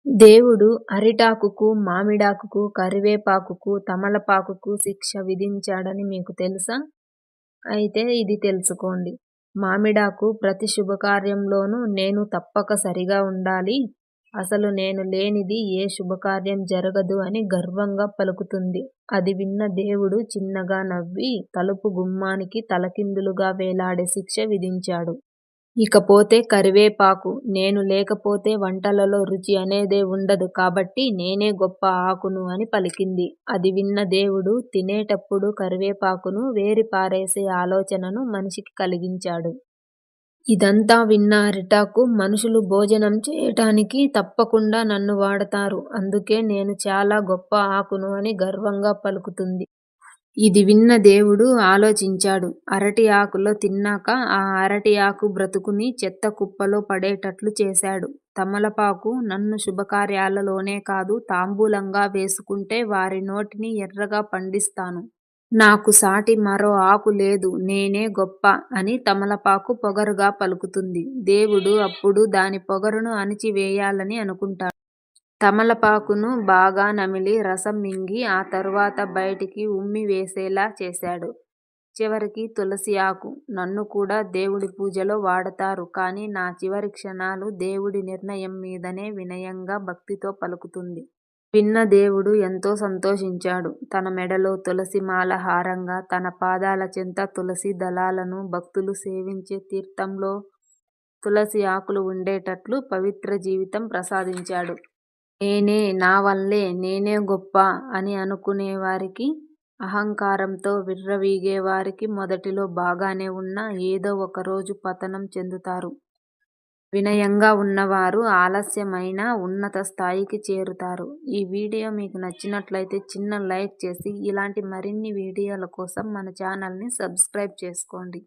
దేవుడు అరిటాకుకు, మామిడాకుకు, కరివేపాకుకు, తమలపాకుకు శిక్ష విధించాడని మీకు తెలుసా? అయితే ఇది తెలుసుకోండి. మామిడాకు ప్రతి శుభకార్యంలోనూ నేను తప్పకసరిగా ఉండాలి, అసలు నేను లేనిది ఏ శుభకార్యం జరగదు అని గర్వంగా పలుకుతుంది. అది విన్న దేవుడు చిన్నగా నవ్వి తలుపు గుమ్మానికి తలకిందులుగా వేలాడే శిక్ష విధించాడు. ఇకపోతే కరివేపాకు, నేను లేకపోతే వంటలలో రుచి అనేదే ఉండదు కాబట్టి నేనే గొప్ప ఆకును అని పలికింది. అది విన్న దేవుడు తినేటప్పుడు కరివేపాకును వేరిపారేసే ఆలోచనను మనిషికి కలిగించాడు. ఇదంతా విన్న అరిటాకు, మనుషులు భోజనం చేయటానికి తప్పకుండా నన్ను వాడతారు, అందుకే నేను చాలా గొప్ప ఆకును అని గర్వంగా పలుకుతుంది. ఇది విన్న దేవుడు ఆలోచించాడు. అరటి ఆకులో తిన్నాక ఆ అరటి ఆకు బ్రతుకుని చెత్త కుప్పలో పడేటట్లు చేశాడు. తమలపాకు, నన్ను శుభకార్యాలలోనే కాదు తాంబూలంగా వేసుకుంటే వారి నోటిని ఎర్రగా పండిస్తాను, నాకు సాటి మరో ఆకు లేదు, నేనే గొప్ప అని తమలపాకు పొగరుగా పలుకుతుంది. దేవుడు అప్పుడు దాని పొగరును అణిచివేయాలని అనుకుంటాడు. తమలపాకును బాగా నమిలి రసం మింగి ఆ తరువాత బయటికి ఉమ్మి వేసేలా చేశాడు. చివరికి తులసి ఆకు, నన్ను కూడా దేవుడి పూజలో వాడతారు కానీ నా చివరి క్షణాలు దేవుడి నిర్ణయం మీదనే వినయంగా భక్తితో పలుకుతుంది. విన్న దేవుడు ఎంతో సంతోషించాడు. తన మెడలో తులసి మాల హారంగా, తన పాదాల చెంత తులసి దళాలను, భక్తులు సేవించే తీర్థంలో తులసి ఆకులు ఉండేటట్లు పవిత్ర జీవితం ప్రసాదించాడు. నేనే, నా వల్లే, నేనే గొప్ప అని అనుకునేవారికి, అహంకారంతో విర్రవీగేవారికి మొదటిలో బాగానే ఉన్నా ఏదో ఒకరోజు పతనం చెందుతారు. వినయంగా ఉన్నవారు ఆలస్యమైనా ఉన్నత స్థాయికి చేరుతారు. ఈ వీడియో మీకు నచ్చినట్లయితే చిన్న లైక్ చేసి ఇలాంటి మరిన్ని వీడియోల కోసం మన ఛానల్ని సబ్స్క్రైబ్ చేసుకోండి.